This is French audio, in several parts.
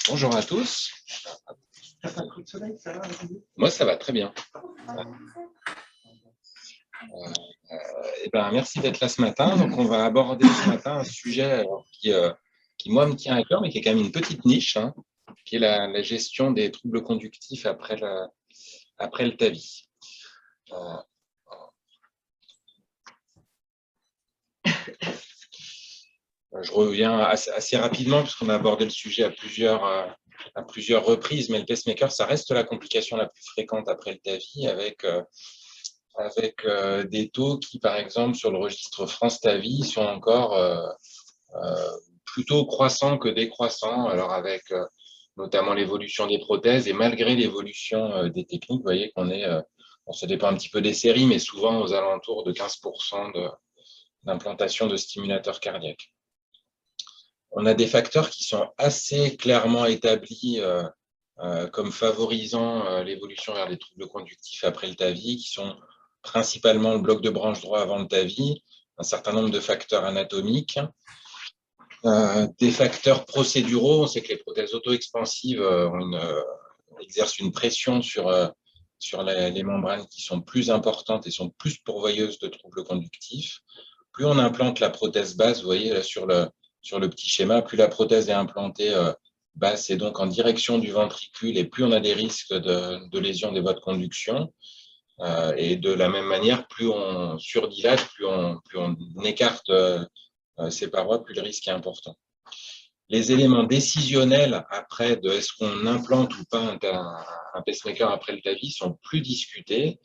Bonjour à tous. T'as pas trop de soleil, ça va? Moi, ça va très bien. Merci d'être là ce matin. Donc, on va aborder ce matin un sujet qui, moi, me tient à cœur, mais qui est quand même une petite niche, hein, qui est la gestion des troubles conductifs après le TAVI. Je reviens assez rapidement, puisqu'on a abordé le sujet à plusieurs reprises, mais le pacemaker, ça reste la complication la plus fréquente après le TAVI, avec des taux qui, par exemple, sur le registre France TAVI, sont encore plutôt croissants que décroissants, alors avec notamment l'évolution des prothèses, et malgré l'évolution des techniques, vous voyez qu'on est, ça dépend un petit peu des séries, mais souvent aux alentours de 15% d'implantation de stimulateurs cardiaques. On a des facteurs qui sont assez clairement établis comme favorisant l'évolution vers les troubles conductifs après le TAVI, qui sont principalement le bloc de branche droit avant le TAVI, un certain nombre de facteurs anatomiques, des facteurs procéduraux. On sait que les prothèses auto-expansives exercent une pression sur les membranes qui sont plus importantes et sont plus pourvoyeuses de troubles conductifs. Plus on implante la prothèse basse, vous voyez là sur le petit schéma, plus la prothèse est implantée basse et donc en direction du ventricule, et plus on a des risques de lésion des voies de conduction. Et de la même manière, plus on surdilate, plus on écarte ces parois, plus le risque est important. Les éléments décisionnels après de est-ce qu'on implante ou pas un pacemaker après le TAVI sont plus discutés.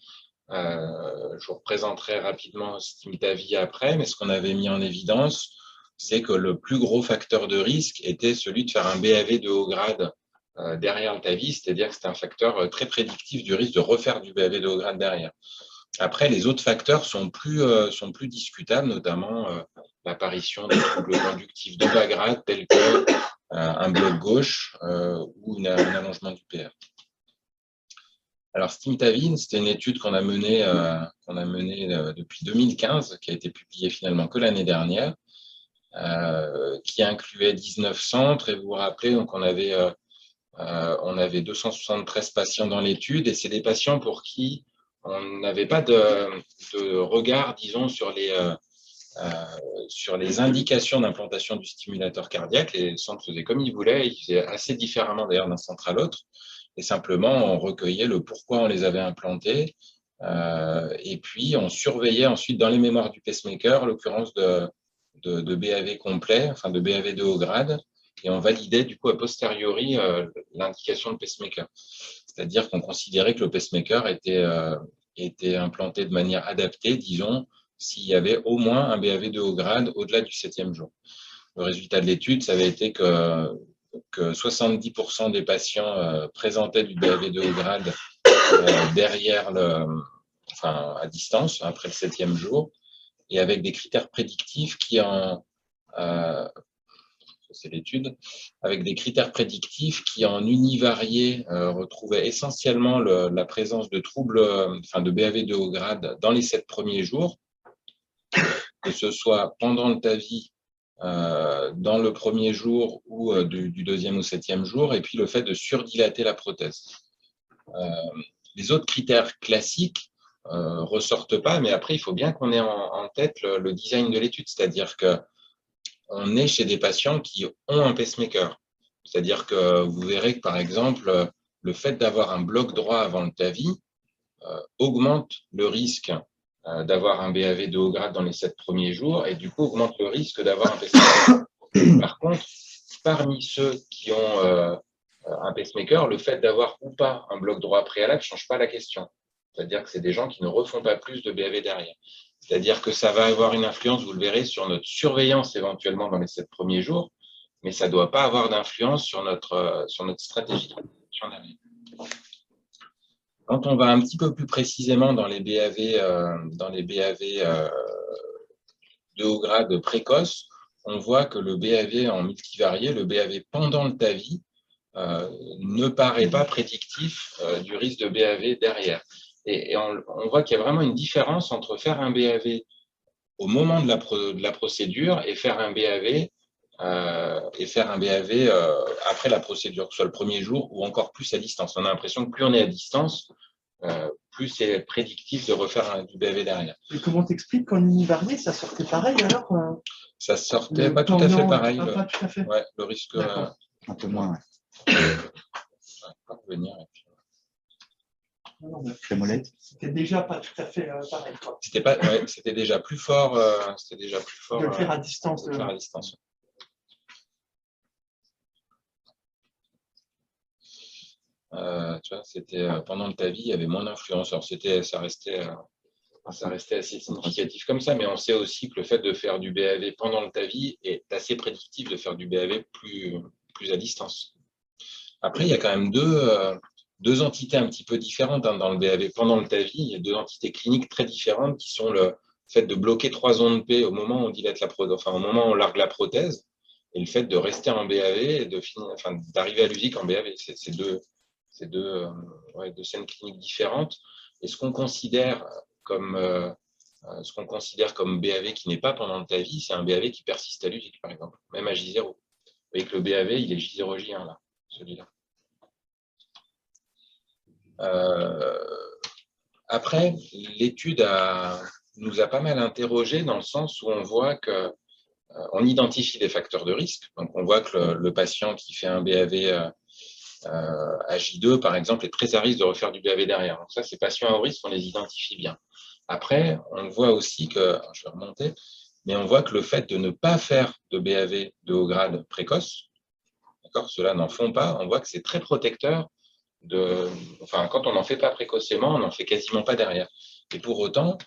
Je vous représenterai rapidement STIM-TAVI après, mais ce qu'on avait mis en évidence, c'est que le plus gros facteur de risque était celui de faire un BAV de haut grade derrière le TAVI, c'est-à-dire que c'est un facteur très prédictif du risque de refaire du BAV de haut grade derrière. Après, les autres facteurs sont plus discutables, notamment l'apparition de troubles conductifs de bas grade, tels que un bloc gauche ou un allongement du PR. Alors, STIM-TAVI, c'était une étude qu'on a menée depuis 2015, qui a été publiée finalement que l'année dernière, qui incluait 19 centres. Et vous vous rappelez, donc on avait 273 patients dans l'étude, et c'est des patients pour qui on n'avait pas de regard, disons, sur les indications d'implantation du stimulateur cardiaque. Les centres faisaient comme ils voulaient, ils faisaient assez différemment d'ailleurs d'un centre à l'autre, et simplement on recueillait le pourquoi on les avait implantés, et puis on surveillait ensuite dans les mémoires du pacemaker l'occurrence de BAV complet, enfin de BAV de haut grade, et on validait du coup a posteriori l'indication de pacemaker. C'est-à-dire qu'on considérait que le pacemaker était implanté de manière adaptée, disons, s'il y avait au moins un BAV de haut grade au-delà du 7e jour. Le résultat de l'étude, ça avait été que 70% des patients présentaient du BAV de haut grade à distance, après le 7e jour, et avec des critères prédictifs c'est l'étude, avec des critères prédictifs qui en univarié retrouvaient essentiellement la présence de troubles, de BAV de haut grade dans les 7 premiers jours, que ce soit pendant le TAVI, dans le premier jour ou du 2e au 7e jour, et puis le fait de surdilater la prothèse. Les autres critères classiques ressortent pas, mais après, il faut bien qu'on ait en tête le design de l'étude, c'est-à-dire que on est chez des patients qui ont un pacemaker. C'est-à-dire que vous verrez que, par exemple, le fait d'avoir un bloc droit avant le TAVI augmente le risque d'avoir un BAV de haut grade dans les 7 premiers jours, et du coup augmente le risque d'avoir un pacemaker. Par contre, parmi ceux qui ont un pacemaker, le fait d'avoir ou pas un bloc droit préalable ne change pas la question. C'est-à-dire que c'est des gens qui ne refont pas plus de BAV derrière. C'est-à-dire que ça va avoir une influence, vous le verrez, sur notre surveillance éventuellement dans les 7 premiers jours, mais ça ne doit pas avoir d'influence sur notre stratégie de prévention derrière. Quand on va un petit peu plus précisément dans les BAV, de haut grade précoce, on voit que le BAV en multivarié, le BAV pendant le TAVI, ne paraît pas prédictif du risque de BAV derrière. Et on voit qu'il y a vraiment une différence entre faire un BAV au moment de la procédure et faire un BAV et faire un BAV après la procédure, que ce soit le premier jour ou encore plus à distance. On a l'impression que plus on est à distance, plus c'est prédictif de refaire du BAV derrière. Et comment t'expliques qu'en univarié, ça sortait pareil alors Ça sortait pas tout à fait pareil. Pas tout à fait. Ouais, le risque. Un peu moins, Pas revenir. C'était déjà pas tout à fait pareil. C'était déjà plus fort. C'était déjà plus fort. De le faire à distance. De le faire à distance. Tu vois, c'était pendant le TAVI, il y avait moins d'influence. Alors ça restait assez significatif comme ça, mais on sait aussi que le fait de faire du BAV pendant le TAVI est assez prédictif de faire du BAV plus à distance. Après, il y a quand même deux entités un petit peu différentes dans le BAV. Pendant le TAVI, il y a deux entités cliniques très différentes qui sont le fait de bloquer 3 ondes P au moment où on dilate au moment où on largue la prothèse, et le fait de rester en BAV et d'arriver à l'usique en BAV. C'est deux scènes cliniques différentes. Et ce qu'on considère comme BAV qui n'est pas pendant le TAVI, c'est un BAV qui persiste à l'usique, par exemple, même à J0. Vous voyez que le BAV, il est J0J1 là, celui-là. Après, l'étude nous a pas mal interrogé dans le sens où on voit que on identifie des facteurs de risque. Donc, on voit que le patient qui fait un BAV à J2, par exemple, est très à risque de refaire du BAV derrière. Donc ça, ces patients à haut risque, on les identifie bien. Après, on voit aussi que, je vais remonter, mais on voit que le fait de ne pas faire de BAV de haut grade précoce, ceux-là n'en font pas, on voit que c'est très protecteur quand on n'en fait pas précocement, on n'en fait quasiment pas derrière. Et pour autant,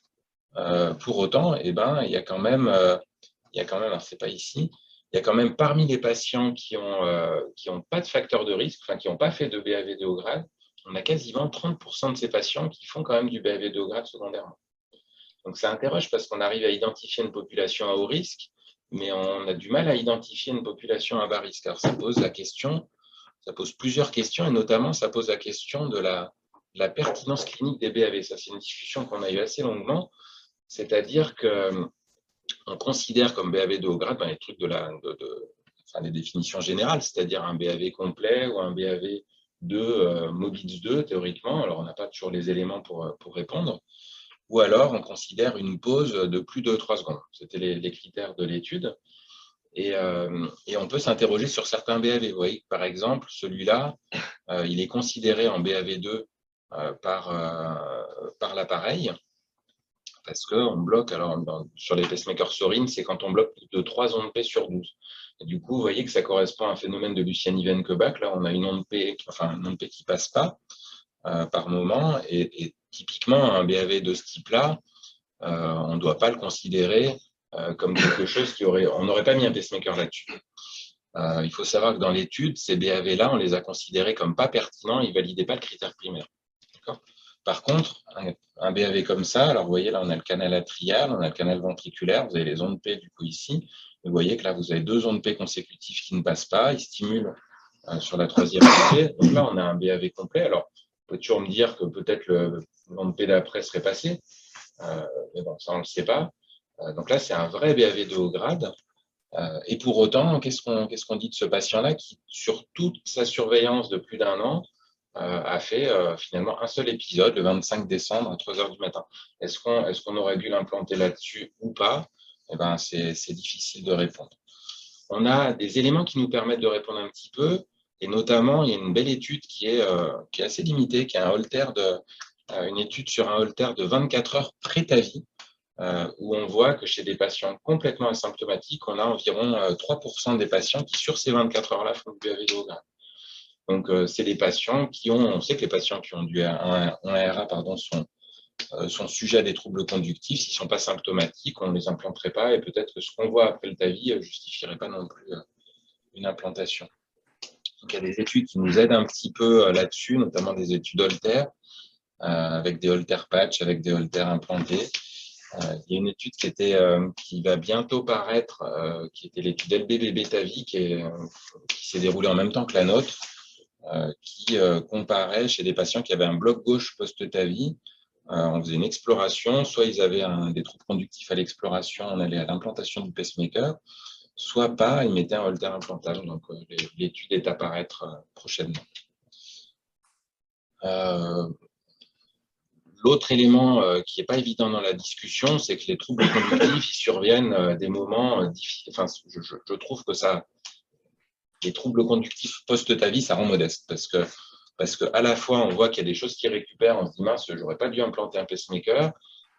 il y a quand même, alors c'est pas ici, il y a quand même parmi les patients qui ont pas de facteur de risque, qui n'ont pas fait de BAV de haut grade, on a quasiment 30% de ces patients qui font quand même du BAV de haut grade secondairement. Donc ça interroge parce qu'on arrive à identifier une population à haut risque, mais on a du mal à identifier une population à bas risque. Alors ça pose plusieurs questions, et notamment ça pose la question de la pertinence clinique des BAV. Ça, c'est une discussion qu'on a eue assez longuement, c'est-à-dire qu'on considère comme BAV de haut grade les trucs les définitions générales, c'est-à-dire un BAV complet ou un BAV de MOBITS 2, théoriquement. Alors, on n'a pas toujours les éléments pour répondre. Ou alors, on considère une pause de plus de 3 secondes. C'était les critères de l'étude. Et on peut s'interroger sur certains BAV. Vous voyez, par exemple, celui-là, il est considéré en BAV2 par l'appareil, parce qu'on bloque, alors sur les pacemakers Sorin, c'est quand on bloque de 3 ondes P sur 12. Et du coup, vous voyez que ça correspond à un phénomène de Luciani-Venkeback. Là, on a une onde P qui ne passe pas par moment. Et typiquement, un BAV de ce type-là, on ne doit pas le considérer comme quelque chose on n'aurait pas mis un pacemaker là-dessus. Il faut savoir que dans l'étude, ces BAV-là, on les a considérés comme pas pertinents, ils ne validaient pas le critère primaire. Par contre, un BAV comme ça, alors vous voyez, là, on a le canal atrial, on a le canal ventriculaire, vous avez les ondes P du coup ici. Vous voyez que là, vous avez 2 ondes P consécutives qui ne passent pas, ils stimulent sur la 3e montée. Donc là, on a un BAV complet. Alors, on peut toujours me dire que peut-être l'onde P d'après serait passée, mais bon, ça, on ne le sait pas. Donc là, c'est un vrai BAV de haut grade. Et pour autant, qu'est-ce qu'on dit de ce patient-là qui, sur toute sa surveillance de plus d'1 an, a fait finalement un seul épisode le 25 décembre à 3 h du matin. Est-ce qu'on aurait dû l'implanter là-dessus ou pas? C'est difficile de répondre. On a des éléments qui nous permettent de répondre un petit peu, et notamment, il y a une belle étude qui est assez limitée, qui est une étude sur un holter de 24 heures pré-TAVI, où on voit que chez des patients complètement asymptomatiques, on a environ 3% des patients qui, sur ces 24 heures-là, font du BAV de haut grade. Donc, c'est des patients on sait que les patients qui ont un ARA sont sujets à des troubles conductifs. S'ils ne sont pas symptomatiques, on ne les implanterait pas, et peut-être que ce qu'on voit après le TAVI ne justifierait pas non plus une implantation. Donc, il y a des études qui nous aident un petit peu là-dessus, notamment des études holter, avec des holter patch, avec des holters implantés. Il y a une étude qui va bientôt paraître, qui était l'étude LBBB-TAVI, qui s'est déroulée en même temps que la nôtre, qui comparait chez des patients qui avaient un bloc gauche post-TAVI. On faisait une exploration, soit ils avaient des troubles conductifs à l'exploration, on allait à l'implantation du pacemaker, soit pas, ils mettaient un holter implantable. Donc, l'étude est à paraître prochainement. L'autre élément qui n'est pas évident dans la discussion, c'est que les troubles conductifs ils surviennent à des moments difficiles. Enfin, je trouve que les troubles conductifs post-TAVI, ça rend modeste parce que à la fois, on voit qu'il y a des choses qui récupèrent, on se dit mince, j'aurais pas dû implanter un pacemaker.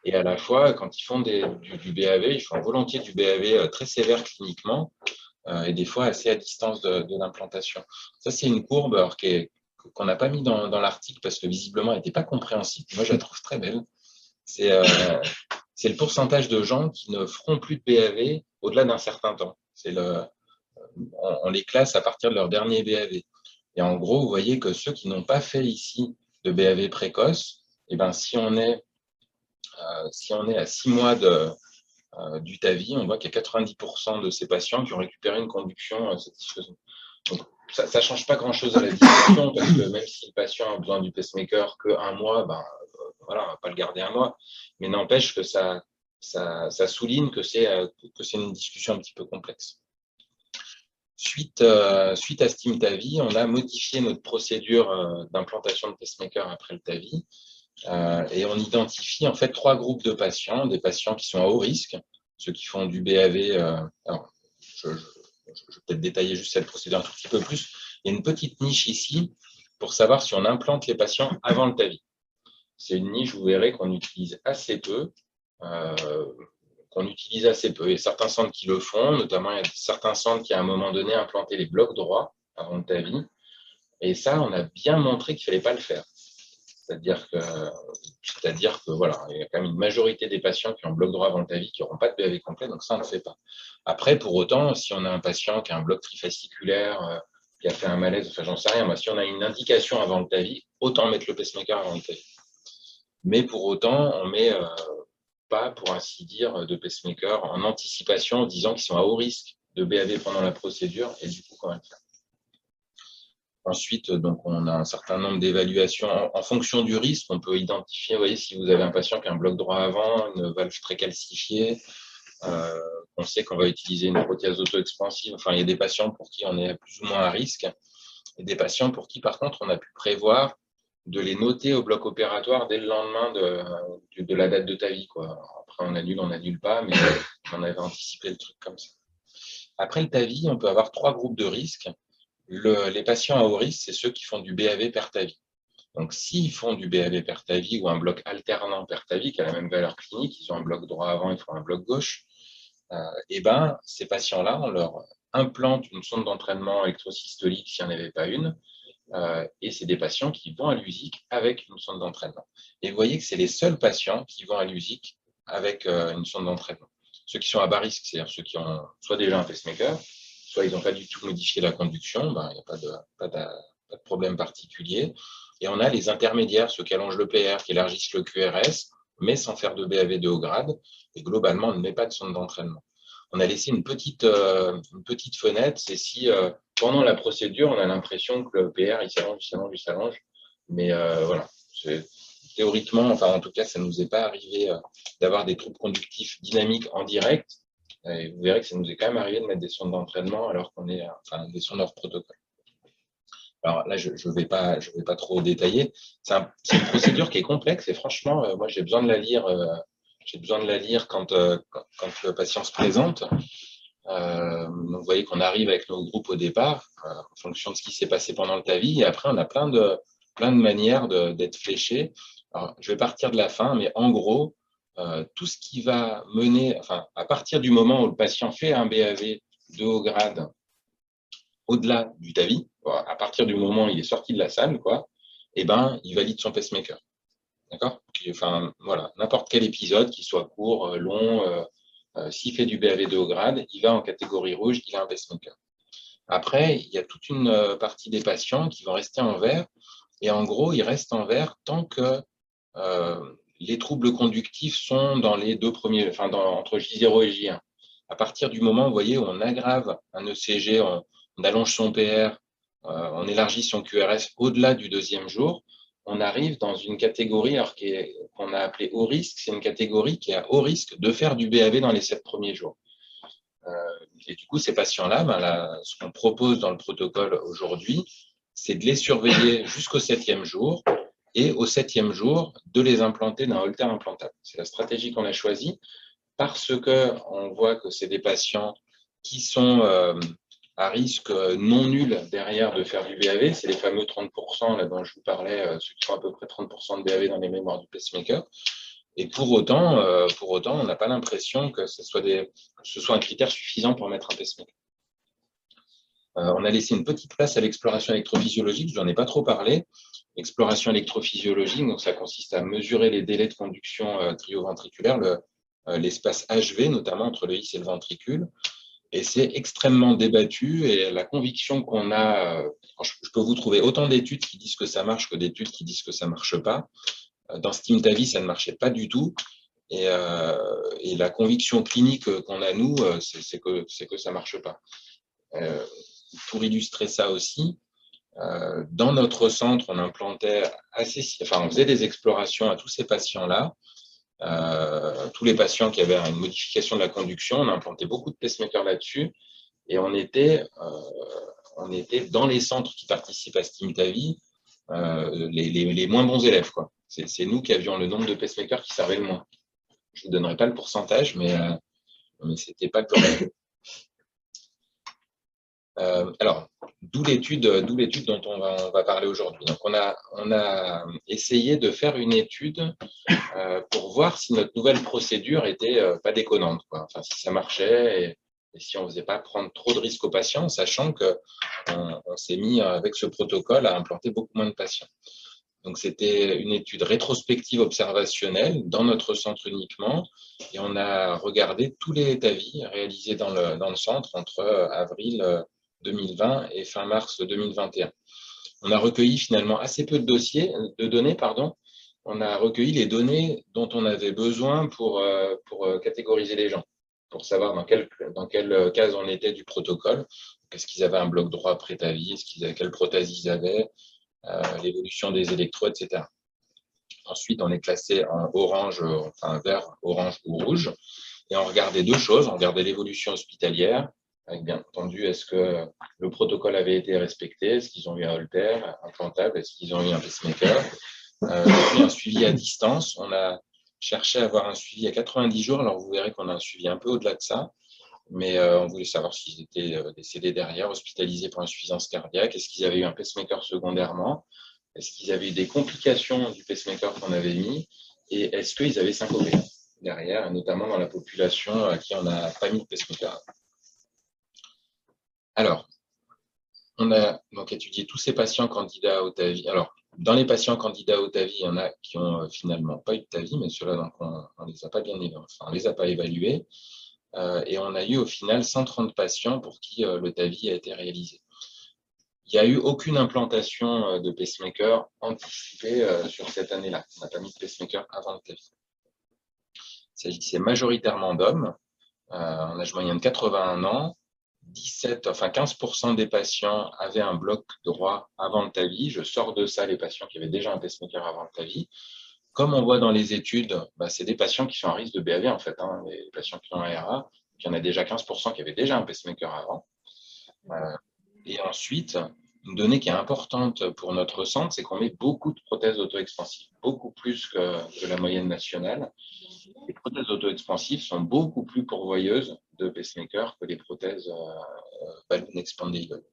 Et à la fois, quand ils font du BAV, ils font volontiers du BAV très sévère cliniquement et des fois assez à distance de l'implantation. Ça, c'est une courbe qu'on n'a pas mis dans l'article parce que visiblement, elle n'était pas compréhensible. Moi, je la trouve très belle. C'est le pourcentage de gens qui ne feront plus de BAV au-delà d'un certain temps. On les classe à partir de leur dernier BAV. Et en gros, vous voyez que ceux qui n'ont pas fait ici de BAV précoce, eh ben, si on est à 6 mois du TAVI, on voit qu'il y a 90% de ces patients qui ont récupéré une conduction satisfaisante. Donc, ça ne change pas grand-chose à la discussion, parce que même si le patient a besoin du pacemaker qu'un mois, ben, voilà, on ne va pas le garder un mois. Mais n'empêche que ça souligne que c'est une discussion un petit peu complexe. Suite à ce Team TAVI, on a modifié notre procédure d'implantation de pacemaker après le TAVI. Et on identifie en fait 3 groupes de patients, des patients qui sont à haut risque, ceux qui font du BAV. Alors, je vais peut-être détailler juste cette procédure un tout petit peu plus. Il y a une petite niche ici pour savoir si on implante les patients avant le TAVI. C'est une niche, vous verrez, qu'on utilise assez peu. Et certains centres qui le font, notamment il y a certains centres qui à un moment donné implanté les blocs droits avant le TAVI. Et ça, on a bien montré qu'il ne fallait pas le faire. C'est-à-dire que voilà, il y a quand même une majorité des patients qui ont bloc droit avant le TAVI qui n'auront pas de BAV complet, donc ça, on ne le fait pas. Après, pour autant, si on a un patient qui a un bloc trifasciculaire, qui a fait un malaise, enfin, j'en sais rien, moi, si on a une indication avant le TAVI, autant mettre le pacemaker avant le TAVI. Mais pour autant, on ne met pas, pour ainsi dire, de pacemaker en anticipation, en disant qu'ils sont à haut risque de BAV pendant la procédure, et du coup, quand même faire. Ensuite, donc, on a un certain nombre d'évaluations. En fonction du risque, on peut identifier, vous voyez, si vous avez un patient qui a un bloc droit avant, une valve très calcifiée, on sait qu'on va utiliser une prothèse auto-expansive. Enfin, il y a des patients pour qui on est plus ou moins à risque, et des patients pour qui, par contre, on a pu prévoir de les noter au bloc opératoire dès le lendemain de la date de TAVI, quoi. Après, on annule pas, mais on avait anticipé le truc comme ça. Après le TAVI, on peut avoir 3 groupes de risques. Les patients à haut risque, c'est ceux qui font du BAV per TAVI. Donc, s'ils font du BAV per TAVI ou un bloc alternant per TAVI, qui a la même valeur clinique, ils ont un bloc droit avant, ils font un bloc gauche, et ben, ces patients-là, on leur implante une sonde d'entraînement électrosystolique s'il n'y en avait pas une, et c'est des patients qui vont à l'USIC avec une sonde d'entraînement. Et vous voyez que c'est les seuls patients qui vont à l'USIC avec une sonde d'entraînement. Ceux qui sont à bas risque, c'est-à-dire ceux qui ont soit déjà un pacemaker, soit ils n'ont pas du tout modifié la conduction, ben, il n'y a pas de problème particulier. Et on a les intermédiaires, ceux qui allongent le PR, qui élargissent le QRS, mais sans faire de BAV de haut grade. Et globalement, on ne met pas de sonde d'entraînement. On a laissé une petite fenêtre, c'est si pendant la procédure, on a l'impression que le PR, il s'allonge. Mais voilà, théoriquement, enfin en tout cas, ça ne nous est pas arrivé d'avoir des troubles conductifs dynamiques en direct. Et vous verrez que ça nous est quand même arrivé de mettre des sondes d'entraînement alors qu'on est, des sondes hors protocole. Alors là, je ne vais pas trop détailler. C'est une procédure qui est complexe et franchement, moi, j'ai besoin de la lire. J'ai besoin de la lire quand le patient se présente. Donc, vous voyez qu'on arrive avec nos groupes au départ, en fonction de ce qui s'est passé pendant le TAVI. Et après, on a plein de manières d'être fléché. Alors, je vais partir de la fin, mais en gros, tout ce qui va mener, enfin, à partir du moment où le patient fait un BAV de haut grade, au-delà du TAVI, à partir du moment où il est sorti de la salle, eh ben, il valide son pacemaker. D'accord ? Enfin, voilà, n'importe quel épisode, qu'il soit court, long, s'il fait du BAV de haut grade, il va en catégorie rouge, il a un pacemaker. Après, il y a toute une partie des patients qui vont rester en vert, et en gros, ils restent en vert tant que les troubles conductifs sont dans les 2 premiers, enfin, entre J0 et J1. À partir du moment, vous voyez, où on aggrave un ECG, on allonge son PR, on élargit son QRS au-delà du 2e jour, on arrive dans une catégorie qu'on a appelée haut risque. C'est une catégorie qui a haut risque de faire du BAV dans les 7 premiers jours. Et du coup, ces patients-là, ce qu'on propose dans le protocole aujourd'hui, c'est de les surveiller jusqu'au 7e jour et au 7e jour, de les implanter d'un holter implantable. C'est la stratégie qu'on a choisie parce qu'on voit que c'est des patients qui sont à risque non nul derrière de faire du BAV. C'est les fameux 30% là, dont je vous parlais, ceux qui font à peu près 30% de BAV dans les mémoires du pacemaker. Et pour autant, on n'a pas l'impression que ce soit un critère suffisant pour mettre un pacemaker. On a laissé une petite place à l'exploration électrophysiologique, je n'en ai pas trop parlé. L'exploration électrophysiologique, donc ça consiste à mesurer les délais de conduction cryoventriculaire, l'espace HV, notamment entre le IS et le ventricule. Et c'est extrêmement débattu. Et la conviction qu'on a, je peux vous trouver autant d'études qui disent que ça marche que d'études qui disent que ça ne marche pas. Dans STIMTAVI, ça ne marchait pas du tout. Et la conviction clinique qu'on a, nous, c'est que ça ne marche pas. Pour illustrer ça aussi, dans notre centre, on implantait on faisait des explorations à tous ces patients-là. Tous les patients qui avaient une modification de la conduction, on a implanté beaucoup de pacemakers là-dessus. Et on était dans les centres qui participent à STIMTAVI, les moins bons élèves, quoi. C'est nous qui avions le nombre de pacemakers qui servaient le moins. Je ne vous donnerai pas le pourcentage, mais ce n'était pas le problème. Alors, d'où l'étude dont on va parler aujourd'hui. Donc, on a essayé de faire une étude pour voir si notre nouvelle procédure était pas déconnante, quoi. Enfin, si ça marchait et si on ne faisait pas prendre trop de risques aux patients, sachant qu'on s'est mis avec ce protocole à implanter beaucoup moins de patients. Donc, c'était une étude rétrospective observationnelle dans notre centre uniquement. Et on a regardé tous les TAVI réalisés dans le centre entre avril 2020 et fin mars 2021. On a recueilli finalement assez peu de données. On a recueilli les données dont on avait besoin pour catégoriser les gens, pour savoir dans quelle case on était du protocole. Est-ce qu'ils avaient un bloc droit pré-TAVI, quelle prothèse ils avaient, l'évolution des électrodes, etc. Ensuite, on est classé en orange, vert, orange ou rouge. Et on regardait deux choses. On regardait l'évolution hospitalière, avec bien entendu, est-ce que le protocole avait été respecté, est-ce qu'ils ont eu un holter implantable, est-ce qu'ils ont eu un pacemaker, puis un suivi à distance. On a cherché à avoir un suivi à 90 jours. Alors, vous verrez qu'on a un suivi un peu au-delà de ça. Mais on voulait savoir s'ils étaient décédés derrière, hospitalisés pour insuffisance cardiaque, est-ce qu'ils avaient eu un pacemaker secondairement, est-ce qu'ils avaient eu des complications du pacemaker qu'on avait mis, et est-ce qu'ils avaient syncopé derrière, notamment dans la population à qui on n'a pas mis de pacemaker. Alors, on a donc étudié tous ces patients candidats au TAVI. Alors, dans les patients candidats au TAVI, il y en a qui n'ont finalement pas eu de TAVI, mais ceux-là, on ne les a pas les a pas évalués. Et on a eu au final 130 patients pour qui le TAVI a été réalisé. Il n'y a eu aucune implantation de pacemaker anticipée sur cette année-là. On n'a pas mis de pacemaker avant le TAVI. Il s'agissait majoritairement d'hommes, en âge moyen de 81 ans. 15% des patients avaient un bloc droit avant le TAVI. Je sors de ça les patients qui avaient déjà un pacemaker avant le TAVI. Comme on voit dans les études, c'est des patients qui sont à risque de BAV, en fait, les patients qui ont un RA. Il y en a déjà 15% qui avaient déjà un pacemaker avant. Et ensuite, une donnée qui est importante pour notre centre, c'est qu'on met beaucoup de prothèses auto-expansives, beaucoup plus que la moyenne nationale. Les prothèses auto-expansives sont beaucoup plus pourvoyeuses de pacemakers que les prothèses balloon expandable.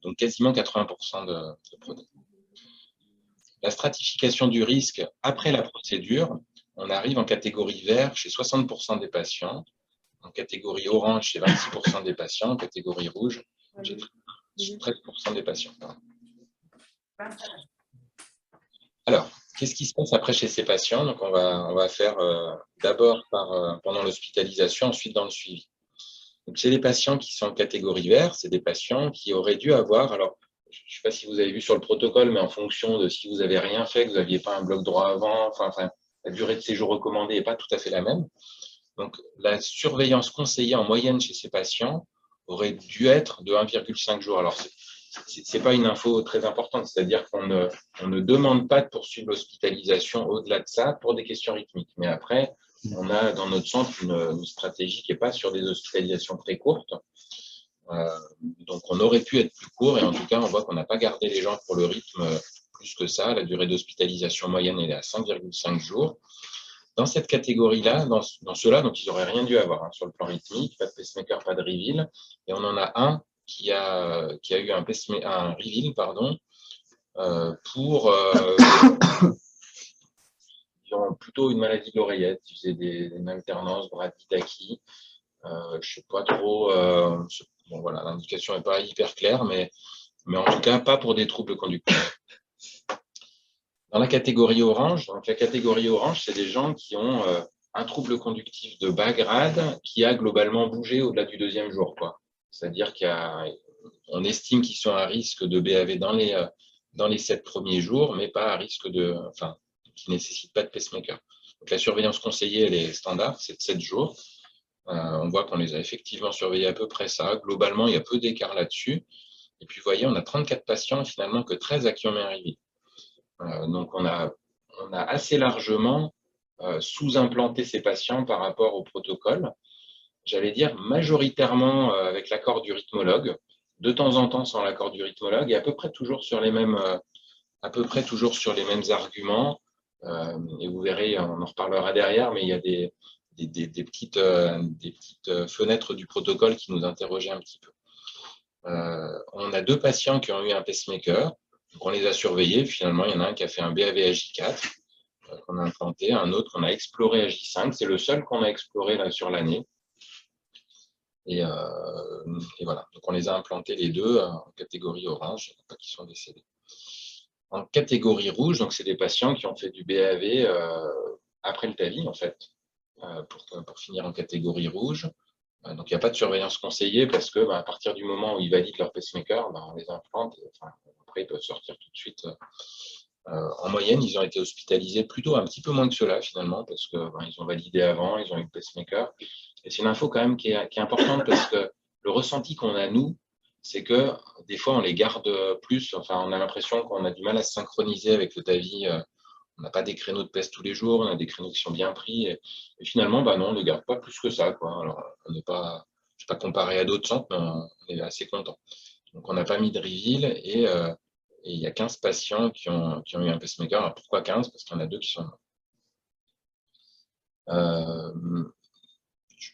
Donc quasiment 80% de prothèses. La stratification du risque après la procédure, on arrive en catégorie vert chez 60% des patients, en catégorie orange chez 26% des patients, en catégorie rouge chez 13% des patients. Alors, qu'est-ce qui se passe après chez ces patients? Donc, on va faire d'abord pendant l'hospitalisation, ensuite dans le suivi. Donc, chez les patients qui sont en catégorie vert, c'est des patients qui auraient dû avoir, alors, je ne sais pas si vous avez vu sur le protocole, mais en fonction de si vous n'avez rien fait, que vous n'aviez pas un bloc droit avant, la durée de séjour recommandée n'est pas tout à fait la même. Donc, la surveillance conseillée en moyenne chez ces patients aurait dû être de 1,5 jours. Alors, ce n'est pas une info très importante, c'est-à-dire qu'on ne demande pas de poursuivre l'hospitalisation au-delà de ça pour des questions rythmiques. Mais après, On a dans notre centre une stratégie qui n'est pas sur des hospitalisations très courtes. Donc, on aurait pu être plus court et en tout cas, on voit qu'on n'a pas gardé les gens pour le rythme plus que ça. La durée d'hospitalisation moyenne, elle est à 5,5 jours. Dans cette catégorie-là, dans ceux-là, donc ils n'auraient rien dû avoir sur le plan rythmique, pas de pacemaker, pas de reveal. Et on en a un qui a eu un reveal, pardon, pour ils ont plutôt une maladie de l'oreillette. Ils faisaient une alternance bradytachie. Je ne sais pas trop. Bon, voilà, l'indication n'est pas hyper claire, mais en tout cas, pas pour des troubles conductifs. Dans la catégorie orange, c'est des gens qui ont un trouble conductif de bas grade qui a globalement bougé au-delà du 2e jour, quoi. C'est-à-dire qu'on estime qu'ils sont à risque de BAV dans les 7 premiers jours, mais pas à risque qui ne nécessitent pas de pacemaker. Donc la surveillance conseillée, elle est standard, c'est de 7 jours. On voit qu'on les a effectivement surveillés à peu près ça. Globalement, il y a peu d'écart là-dessus. Et puis, vous voyez, on a 34 patients et finalement que 13 à qui on met un reveal. Donc, on a assez largement sous-implanté ces patients par rapport au protocole. J'allais dire majoritairement avec l'accord du rythmologue, de temps en temps sans l'accord du rythmologue, et à peu près toujours sur les mêmes arguments. Et vous verrez, on en reparlera derrière, mais il y a des petites fenêtres du protocole qui nous interrogeaient un petit peu. On a 2 patients qui ont eu un pacemaker, donc on les a surveillés. Finalement, il y en a un qui a fait un BAV-AJ4 qu'on a implanté, un autre qu'on a exploré AJ5. C'est le seul qu'on a exploré là, sur l'année. Et voilà, donc on les a implantés les 2 en catégorie orange, il n'y en a pas qui sont décédés. En catégorie rouge, donc c'est des patients qui ont fait du BAV après le TAVI, en fait, pour finir en catégorie rouge. Donc, il n'y a pas de surveillance conseillée parce que à partir du moment où ils valident leur pacemaker, on les implante. Et, après, ils peuvent sortir tout de suite. En moyenne, ils ont été hospitalisés plutôt un petit peu moins que cela, finalement, parce qu'ils ont validé avant, ils ont eu le pacemaker. Et c'est une info quand même qui est importante parce que le ressenti qu'on a, nous, c'est que des fois, on les garde plus. Enfin, on a l'impression qu'on a du mal à se synchroniser avec le TAVI. On n'a pas des créneaux de PES tous les jours, on a des créneaux qui sont bien pris. Et finalement, non, on ne garde pas plus que ça, quoi. Alors, on n'est pas, je ne vais pas comparer à d'autres centres, mais on est assez content. Donc, on n'a pas mis de reveal et il y a 15 patients qui ont eu un pacemaker. Alors, pourquoi 15? Parce qu'il y en a 2 qui sont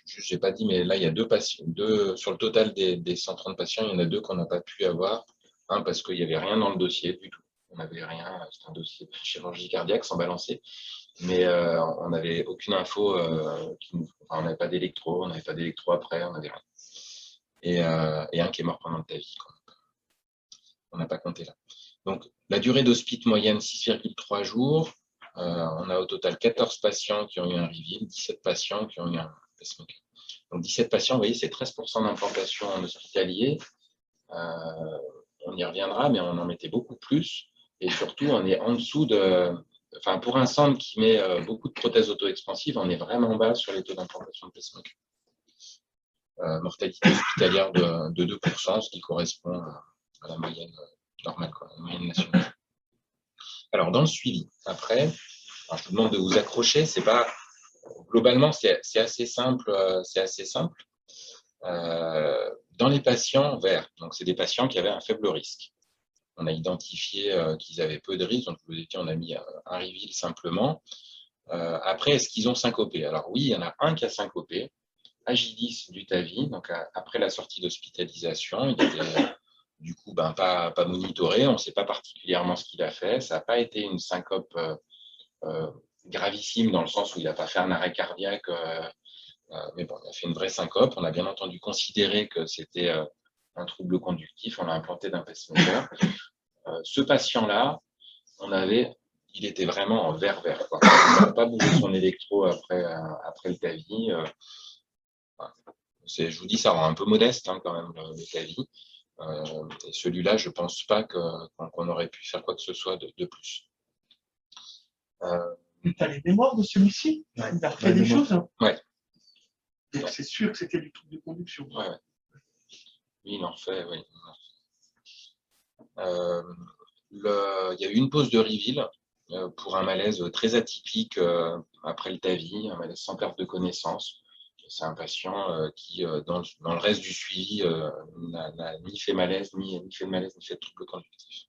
je n'ai pas dit, mais là, il y a 2 patients. Sur le total des 130 patients, il y en a 2 qu'on n'a pas pu avoir. Un, parce qu'il n'y avait rien dans le dossier du tout. On n'avait rien, c'est un dossier de chirurgie cardiaque sans balancer. Mais on n'avait aucune info, on n'avait pas d'électro, on n'avait pas d'électro après, on n'avait rien. Et un qui est mort pendant le TAVI. On n'a pas compté là. Donc, la durée d'hospice moyenne, 6,3 jours. On a au total 14 patients qui ont eu un reveal, 17 patients qui ont eu un pacemaker. Donc, 17 patients, vous voyez, c'est 13% d'implantation en hospitalier. On y reviendra, mais on en mettait beaucoup plus. Et surtout, on est en dessous de... Enfin, pour un centre qui met beaucoup de prothèses auto-expansives, on est vraiment bas sur les taux d'implantation de pacemaker. Mortalité hospitalière de 2%, ce qui correspond à la moyenne normale, la moyenne nationale. Alors, dans le suivi, après, je vous demande de vous accrocher. C'est pas... Globalement, c'est assez simple. Dans les patients verts, donc c'est des patients qui avaient un faible risque. On a identifié qu'ils avaient peu de risques, donc je vous ai dit, on a mis un reveal simplement. Après, est-ce qu'ils ont syncopé? Alors oui, il y en a un qui a syncopé, AJ10 du TAVI, donc après la sortie d'hospitalisation, il était du coup pas monitoré, on ne sait pas particulièrement ce qu'il a fait, ça n'a pas été une syncope gravissime dans le sens où il n'a pas fait un arrêt cardiaque, mais bon, il a fait une vraie syncope, on a bien entendu considéré que c'était un trouble conductif, on l'a implanté d'un pacemaker. Ce patient-là, il était vraiment en vert-vert. Il n'a pas bougé son électro après le TAVI. Je vous dis, ça rend un peu modeste quand même, le TAVI. Et celui-là, je ne pense pas qu'on aurait pu faire quoi que ce soit de plus. Tu as les mémoires de celui-ci? Ouais. Il a refait des choses. Ouais. Donc c'est sûr que c'était du trouble de conduction. Ouais. Oui, il en refait, oui. Il y a eu une pause de reveal. pour un malaise très atypique après le TAVI, un malaise sans perte de connaissance. C'est un patient qui, dans le reste du suivi, n'a ni fait malaise, ni fait de malaise, ni fait de troubles conductifs.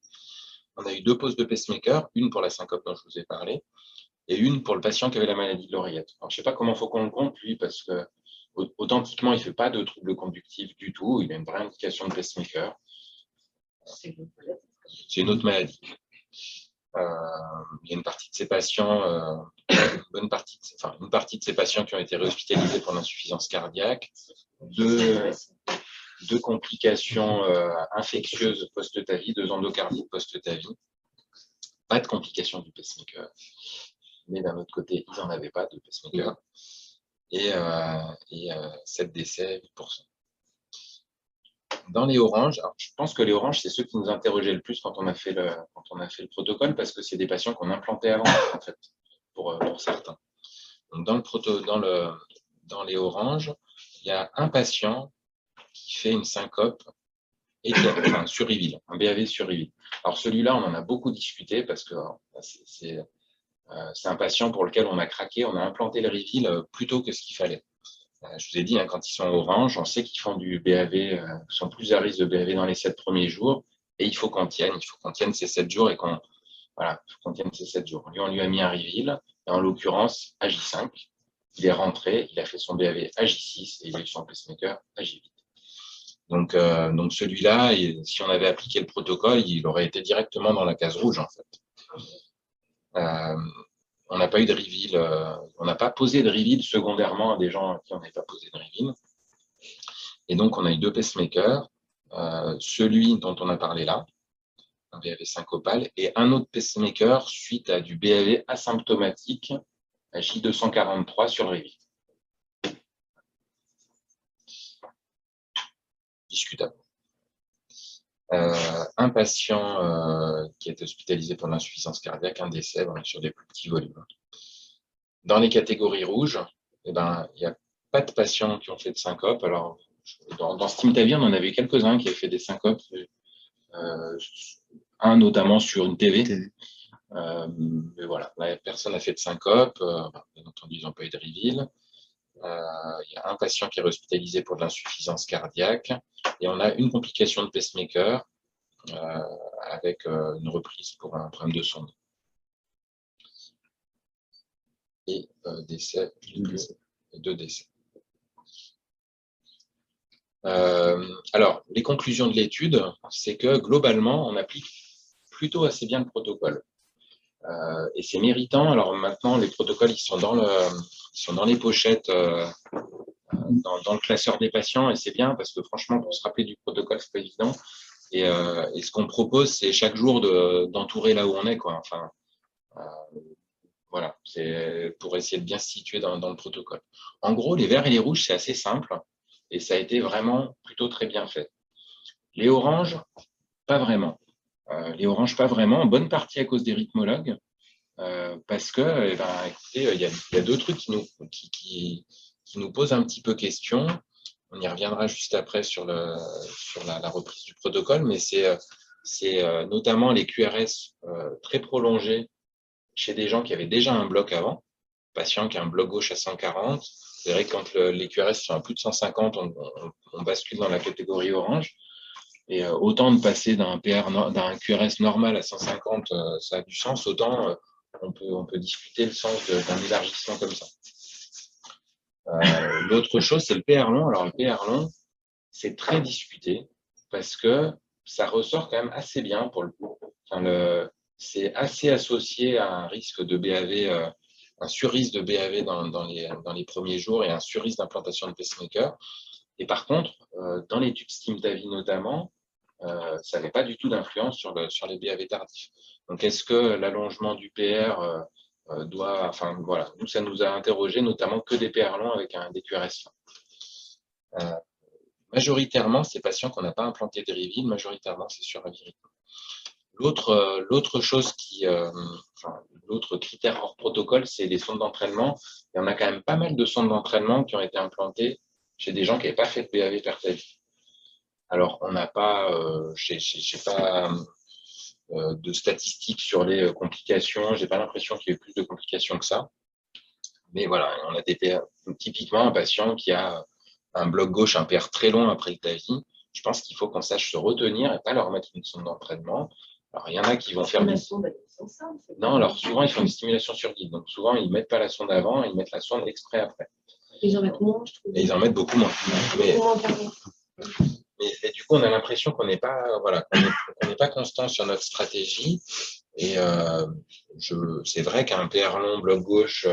On a eu 2 poses de pacemaker, une pour la syncope dont je vous ai parlé, et une pour le patient qui avait la maladie de l'oreillette. Alors, je ne sais pas comment il faut qu'on le compte, lui, parce que authentiquement, il ne fait pas de troubles conductifs du tout. Il a une vraie indication de pacemaker. C'est une autre maladie. Il y a une partie de ces patients, une partie de ces patients qui ont été réhospitalisés pour l'insuffisance cardiaque, deux complications infectieuses post-TAVI, 2 endocardites post-TAVI, pas de complications du pacemaker, mais d'un autre côté, ils n'en avaient pas de pacemaker, et 7 décès, 8%. Dans les oranges, alors je pense que les oranges, c'est ceux qui nous interrogeaient le plus quand on a fait le protocole, parce que c'est des patients qu'on implantait avant, en fait, pour certains. Donc dans les oranges, il y a un patient qui fait une syncope sur Rivil, un BAV sur Rivil. Alors celui-là, on en a beaucoup discuté parce que c'est un patient pour lequel on a craqué, on a implanté le Rivil plus tôt que ce qu'il fallait. Je vous ai dit, quand ils sont orange, on sait qu'ils font du BAV, sont plus à risque de BAV dans les 7 premiers jours, et il faut qu'on tienne ces 7 jours et qu'on tienne ces 7 jours. Lui, on lui a mis un Rivil, et en l'occurrence, à J5, il est rentré, il a fait son BAV à J6 et il a eu son pacemaker à J8. Donc celui-là, si on avait appliqué le protocole, il aurait été directement dans la case rouge, en fait. On n'a pas eu de reveal, on n'a pas posé de reveal secondairement à des gens qui n'en avaient pas posé de reveal. Et donc, on a eu 2 pacemakers, celui dont on a parlé là, un BAV syncopal, et un autre pacemaker suite à du BAV asymptomatique à J243 sur le reveal. Discutable. Un patient qui est hospitalisé pour l'insuffisance cardiaque, un décès sur des plus petits volumes. Dans les catégories rouges, il n'y a pas de patients qui ont fait de syncope. Alors, dans Stimtavir, on en avait quelques-uns qui avaient fait des syncopes, un notamment sur une TV. Mais voilà, là, personne n'a fait de syncope. Bien entendu, ils n'ont pas eu de reveal. Il y a un patient qui est hospitalisé pour de l'insuffisance cardiaque et on a une complication de pacemaker avec une reprise pour un problème de sonde. Et 2 décès. Alors, les conclusions de l'étude, c'est que globalement, on applique plutôt assez bien le protocole. Et c'est méritant. Alors maintenant, les protocoles, ils sont dans les pochettes, dans le classeur des patients, et c'est bien parce que franchement, pour se rappeler du protocole, c'est pas évident. Et ce qu'on propose, c'est chaque jour d'entourer là où on est, quoi. Enfin, voilà, c'est pour essayer de bien se situer dans le protocole. En gros, les verts et les rouges, c'est assez simple, et ça a été vraiment plutôt très bien fait. Les oranges, pas vraiment. Les oranges, pas vraiment, en bonne partie à cause des rythmologues, parce que, écoutez, il y a 2 trucs qui nous posent un petit peu question. On y reviendra juste après sur la reprise du protocole, mais c'est notamment les QRS très prolongés chez des gens qui avaient déjà un bloc avant, patient qui a un bloc gauche à 140. C'est vrai que quand les QRS sont à plus de 150, on bascule dans la catégorie orange. Et autant de passer d'un QRS normal à 150, ça a du sens, autant on peut discuter le sens d'un élargissement comme ça. L'autre chose, c'est le PR long. Alors, le PR long, c'est très discuté parce que ça ressort quand même assez bien pour le coup. C'est assez associé à un risque de BAV, un surrisque de BAV dans les premiers jours et un surrisque d'implantation de pacemaker. Et par contre, dans l'étude Stimtavir notamment, ça n'avait pas du tout d'influence sur les BAV tardifs. Donc, est-ce que l'allongement du PR enfin voilà, nous, ça nous a interrogé notamment que des PR longs avec des QRS. Majoritairement, ces patients qu'on n'a pas implanté de reveal, majoritairement, c'est sur Avirythme. L'autre chose l'autre critère hors protocole, c'est les sondes d'entraînement. Il y en a quand même pas mal de sondes d'entraînement qui ont été implantées chez des gens qui n'avaient pas fait de BAV per TAVI. Alors, on n'a pas, de statistiques sur les complications. J'ai pas l'impression qu'il y ait plus de complications que ça. Mais voilà, on a typiquement un patient qui a un bloc gauche impair très long après le TAVI. Je pense qu'il faut qu'on sache se retenir et pas leur mettre une sonde d'entraînement. Alors, il y en a qui vont faire des... Non, alors souvent, ils font une stimulation sur guide. Donc, souvent, ils ne mettent pas la sonde avant, ils mettent la sonde exprès après. Ils en mettent moins, je trouve. Et ils en mettent beaucoup moins. Mais du coup, on a l'impression qu'on n'est pas, voilà, qu'on n'est pas constant sur notre stratégie. Et c'est vrai qu'un PR long, bloc gauche,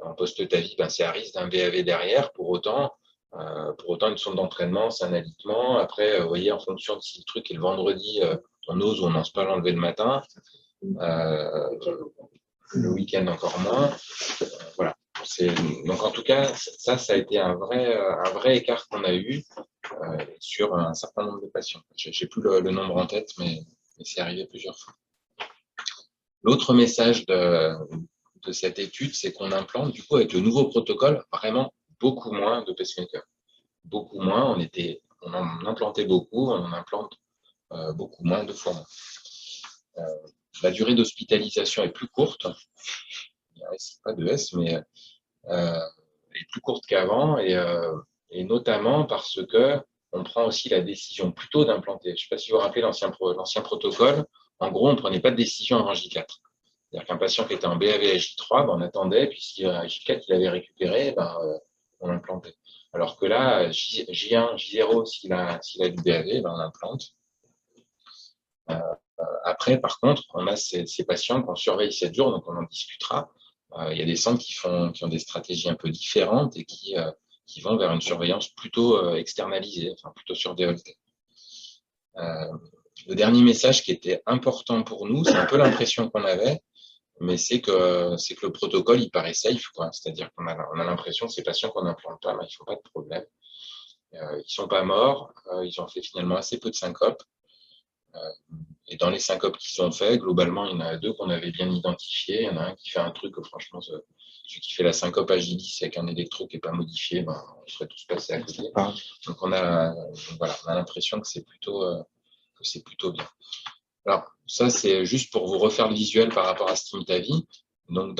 en post-TAVI, ben, c'est à risque d'un BAV derrière. Pour autant, une sonde d'entraînement, c'est un alitement. Après, vous voyez, en fonction de si le truc est le vendredi, on ose ou on n'ose pas l'enlever le matin. Le week-end encore moins. Voilà. Donc en tout cas, ça a été un vrai écart qu'on a eu sur un certain nombre de patients. Je n'ai plus le nombre en tête, mais c'est arrivé plusieurs fois. L'autre message de cette étude, c'est qu'on implante, du coup, avec le nouveau protocole, vraiment beaucoup moins de pacemakers. Beaucoup moins, on en implantait beaucoup, on en implante beaucoup moins, 2 fois moins. La durée d'hospitalisation est plus courte. Il ne reste pas de S, mais est plus courte qu'avant, et notamment parce que on prend aussi la décision plutôt d'implanter. Je ne sais pas si vous vous rappelez l'ancien protocole. En gros, on ne prenait pas de décision avant J4. C'est-à-dire qu'un patient qui était en BAV à J3, ben, on attendait, puis si à J4 il avait récupéré, ben, on implantait. Alors que là, J1, J0, s'il a du BAV, ben, on implante. Après, par contre, on a ces patients qu'on surveille 7 jours, donc on en discutera. Il y a des centres qui ont des stratégies un peu différentes et qui vont vers une surveillance plutôt externalisée, enfin plutôt sur des holters. Le dernier message qui était important pour nous, c'est un peu l'impression qu'on avait, mais c'est que le protocole, il paraît safe, quoi. C'est-à-dire qu'on a l'impression que ces patients qu'on n'implante pas, ben, ils ne font pas de problème. Ils ne sont pas morts, ils ont fait finalement assez peu de syncopes. Et dans les syncopes qu'ils ont fait, globalement, il y en a 2 qu'on avait bien identifiés. Il y en a un qui fait un truc, franchement, celui qui fait la syncope à J10 avec un électro qui n'est pas modifié, ben, on serait tous passés à côté. Donc on a l'impression que c'est plutôt bien. Alors, ça, c'est juste pour vous refaire le visuel par rapport à SteamTavi. Donc,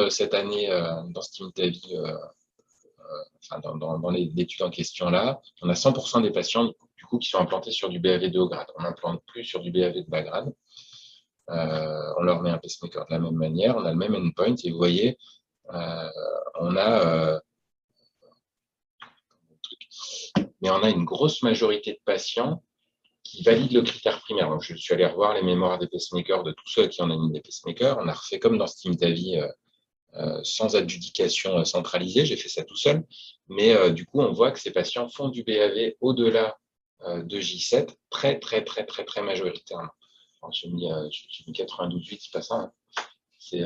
cette année, dans SteamTavi, dans l'étude en question là, on a 100% des patients du coup qui sont implantés sur du BAV de haut grade. On n'implante plus sur du BAV de bas grade. On leur met un pacemaker de la même manière, on a le même endpoint et vous voyez, on a une grosse majorité de patients qui valident le critère primaire. Donc, je suis allé revoir les mémoires des pacemakers de tous ceux qui en ont mis des pacemakers. On a refait comme dans SteamTavi, sans adjudication centralisée, j'ai fait ça tout seul, mais du coup, on voit que ces patients font du BAV au-delà de J7, très, très, très, très, très majoritairement. J'ai mis 92,8, c'est pas ça, hein. C'est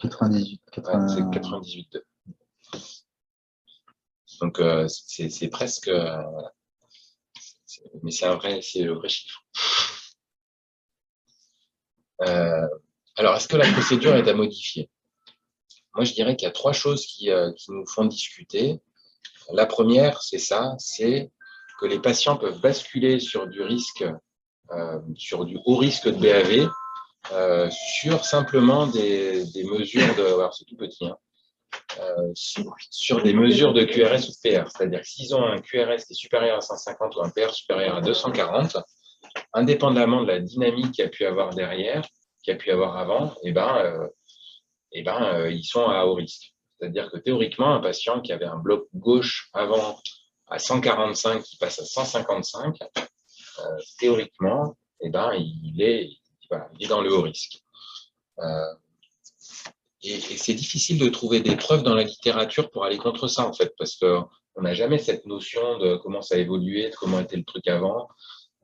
98. 98,2. Donc, c'est presque... mais c'est le vrai chiffre. Alors, est-ce que la procédure est à modifier? Moi, je dirais qu'il y a 3 choses qui nous font discuter. La première, c'est que les patients peuvent basculer sur du haut risque de BAV, sur simplement des mesures de... Alors, c'est tout petit, hein, sur des mesures de QRS ou de PR. C'est-à-dire que s'ils ont un QRS qui est supérieur à 150 ou un PR supérieur à 240, indépendamment de la dynamique qu'il y a pu avoir derrière, qu'il y a pu avoir avant, ils sont à haut risque. C'est-à-dire que théoriquement, un patient qui avait un bloc gauche avant à 145 qui passe à 155, théoriquement, il est dans le haut risque. Et c'est difficile de trouver des preuves dans la littérature pour aller contre ça, en fait, parce qu'on n'a jamais cette notion de comment ça a évolué, de comment était le truc avant.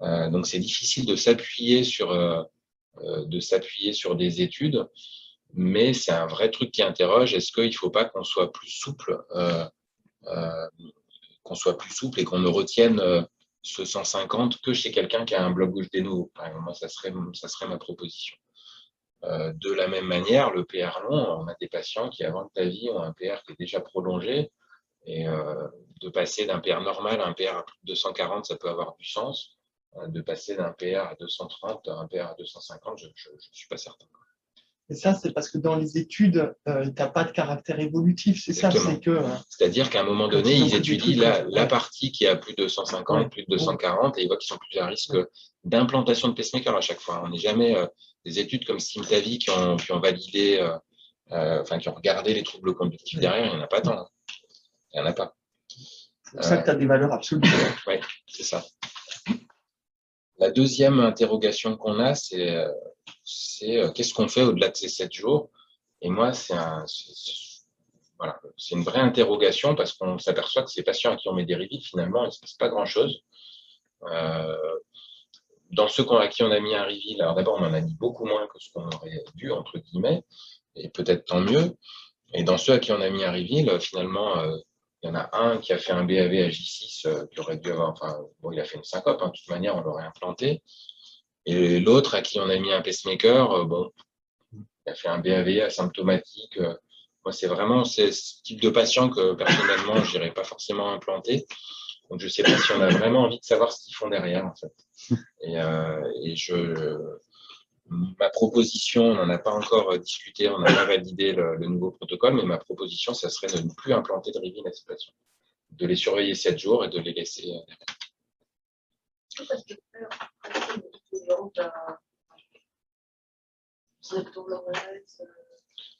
Donc, c'est difficile de s'appuyer sur des études, mais c'est un vrai truc qui interroge. Est-ce qu'il ne faut pas qu'on soit plus souple, et qu'on ne retienne ce 150 que chez quelqu'un qui a un bloc gauche des nouveaux? Par exemple, moi, ça serait ma proposition. De la même manière, le PR long, on a des patients qui, avant le TAVI, ont un PR qui est déjà prolongé, et de passer d'un PR normal à un PR à plus de 240, ça peut avoir du sens. de passer d'un PR à 230 à un PR à 250, je ne suis pas certain. Et ça, c'est parce que dans les études, tu n'as pas de caractère évolutif, c'est ça, Exactement. c'est que… C'est-à-dire qu'à un moment quand donné, ils ont ils fait des étudient trucs, la ouais. partie qui a plus de 150, Ouais. plus de 240, et ils voient qu'ils sont plus à risque d'implantation de pacemaker à chaque fois. On n'est jamais des études comme SimTavi qui ont validé, enfin qui ont regardé les troubles conductifs derrière, il n'y en a pas tant. Il n'y en a pas. C'est pour ça que tu as des valeurs absolues. Oui, c'est ça. La deuxième interrogation qu'on a, c'est qu'est-ce qu'on fait au-delà de ces 7 jours? Et moi, voilà, c'est une vraie interrogation parce qu'on s'aperçoit que ces patients à qui on met des rivides, finalement, il ne se passe pas grand-chose. Dans ceux à qui on a mis un rivide, alors d'abord, on en a mis beaucoup moins que ce qu'on aurait dû, entre guillemets, et peut-être tant mieux. Et dans ceux à qui on a mis un rivide, finalement, il y en a un qui a fait un BAV à J6 qui aurait dû avoir, enfin, bon, il a fait une syncope, de toute manière, on l'aurait implanté. Et l'autre à qui on a mis un pacemaker, bon, il a fait un BAV asymptomatique. Moi, c'est vraiment ce type de patient que personnellement, je n'irais pas forcément implanter. Donc, je ne sais pas si on a vraiment envie de savoir ce qu'ils font derrière, en fait. Ma proposition, on n'en a pas encore discuté, on n'a pas validé le nouveau protocole, mais ma proposition, ça serait de ne plus implanter de rivine à ces patients, de les surveiller 7 jours et de les laisser.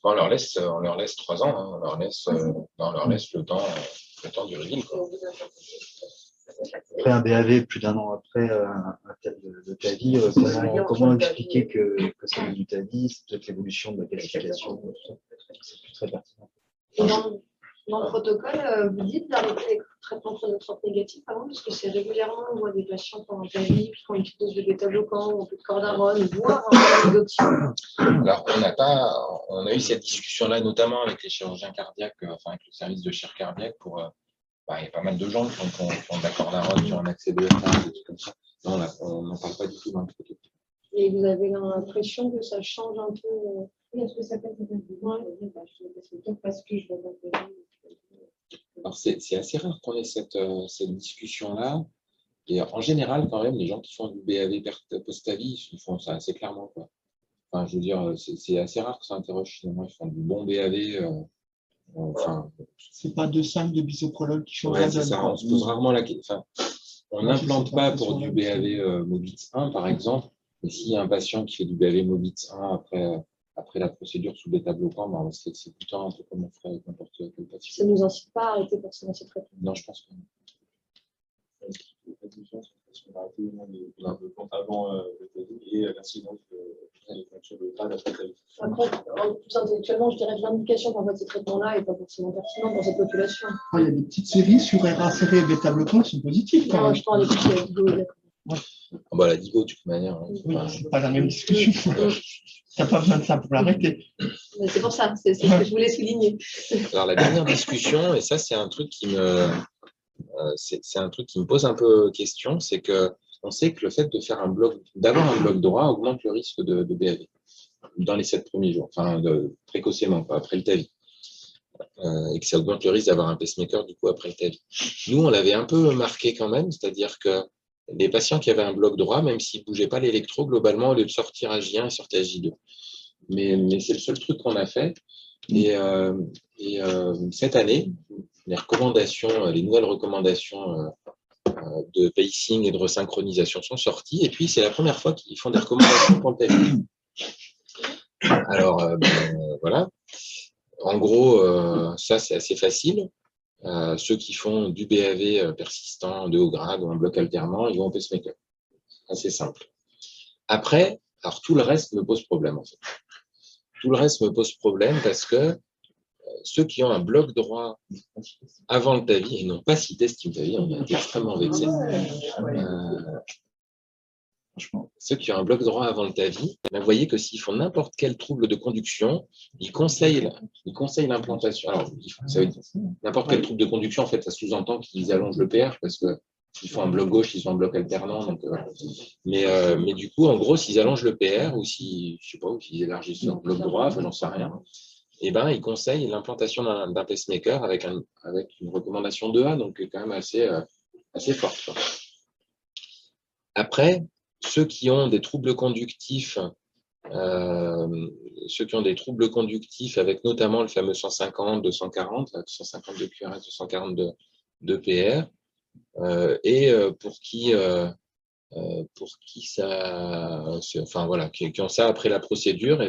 On leur laisse 3 ans, on leur laisse le temps du rivine. Après un BAV, plus d'1 an après un thème de TAVI, comment expliquer que ça vient du TAVI, c'est peut-être l'évolution de la qualification, c'est plus très pertinent. Dans le protocole, vous dites d'arrêter les traitements chronotrope négatifs avant, parce que c'est régulièrement, on voit des patients pendant un TAVI, qui font une petite dose de bêta-bloquant, ou un peu de cordamone, voire un médoxine. Alors, on a eu cette discussion-là, notamment avec les chirurgiens cardiaques, enfin avec le service de chir cardiaque, il y a pas mal de gens qui ont de la cordamone, qui ont un accès de des trucs comme ça. Non, on n'en parle pas du tout dans le protocole. Et vous avez l'impression que ça change un peu. Oui, est-ce que ça peut être parce que je vais pas. Alors, c'est assez rare qu'on ait cette discussion-là. Et en général, quand même, les gens qui font du BAV post-avis, ils font ça assez clairement, quoi. Enfin, je veux dire, c'est assez rare que ça interroge finalement. Ils font du bon BAV. Enfin, c'est pas 2,5 de bisoprolol qui change ouais, la c'est donne. ça. On se pose rarement la question. Enfin, on n'implante pas pour du BAV Mobitz 1, par exemple. Mais s'il y a un patient qui fait du BAV Mobitz 1 après la procédure sous bêta-bloquant, ben, c'est tout le temps un peu comme on ferait avec n'importe quel patient. Ça ne nous incite pas à arrêter forcément ces traitements? Non, je pense pas. Avant le TAVI et l'incidence de fonctions de grade après TAVI. Après, plus intellectuellement, je dirais que l'indication qu'en fait ces traitements-là n'est pas forcément pertinent dans cette population. Il y a des petites séries sur RA-serré et bêta-bloquant qui sont positives. Non, je parle des petits Digo. La Digo, de toute manière. Oui, c'est pas la même discussion. Tu n'as pas besoin de ça pour l'arrêter. C'est pour ça, c'est ce que je voulais souligner. Alors, la dernière discussion, et ça, c'est un truc qui me pose un peu question, c'est que on sait que le fait d'avoir un bloc droit augmente le risque de BAV dans les 7 premiers jours, enfin précocement, pas après le TAVI, et que ça augmente le risque d'avoir un pacemaker du coup après le TAVI. Nous, on l'avait un peu marqué quand même, c'est-à-dire que les patients qui avaient un bloc droit, même s'ils ne bougeaient pas l'électro, globalement, au lieu de sortir à J1, ils sortaient à J2. Mais c'est le seul truc qu'on a fait. Et cette année, les nouvelles recommandations de pacing et de resynchronisation sont sorties. Et puis, c'est la première fois qu'ils font des recommandations pour le TAVI. Alors, voilà. En gros, ça, c'est assez facile. Ceux qui font du BAV persistant de haut grade ou un bloc alternant, ils vont au pacemaker. Assez simple. Après, alors tout le reste me pose problème, en fait. Tout le reste me pose problème parce que ceux qui ont un bloc droit avant le TAVI et n'ont pas cité StimTavi, on a été extrêmement vexés. Franchement, ceux qui ont un bloc droit avant le TAVI, vous voyez que s'ils font n'importe quel trouble de conduction, ils conseillent l'implantation. Alors, ça veut dire n'importe quel trouble de conduction, en fait, ça sous-entend qu'ils allongent le PR parce que s'ils font un bloc gauche, ils ont un bloc alternant. Donc, mais du coup, en gros, s'ils allongent le PR ou s'ils élargissent leur bloc droit, enfin, j'en sais rien, eh ben, ils conseillent l'implantation d'un pacemaker avec une recommandation 2A, donc quand même assez forte. Après, ceux qui ont des troubles conductifs, avec notamment le fameux 150, 240, 150 de QRS, 240 de PR, et pour qui qui ont ça après la procédure,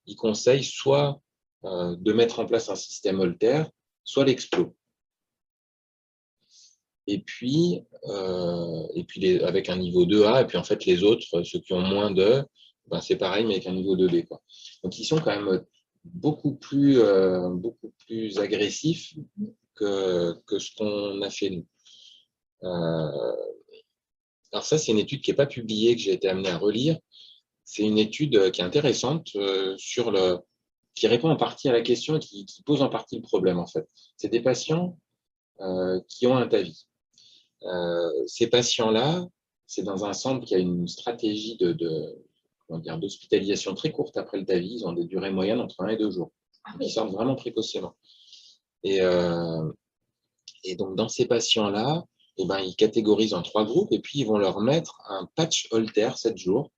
ils conseillent soit de mettre en place un système Holter, soit l'explo. Et puis avec un niveau 2A, et puis en fait les autres, ceux qui ont moins de, c'est pareil, mais avec un niveau 2B, quoi. Donc ils sont quand même beaucoup plus agressifs que ce qu'on a fait nous. Alors ça, c'est une étude qui n'est pas publiée, que j'ai été amené à relire. C'est une étude qui est intéressante qui répond en partie à la question et qui pose en partie le problème, en fait. C'est des patients qui ont un TAVI. Ces patients-là, c'est dans un centre qui a une stratégie d'hospitalisation très courte après le TAVI. Ils ont des durées moyennes entre 1 et 2 jours. Donc, ils sortent vraiment précocement. Et donc, dans ces patients-là, ils catégorisent en 3 groupes et puis ils vont leur mettre un patch Holter 7 jours.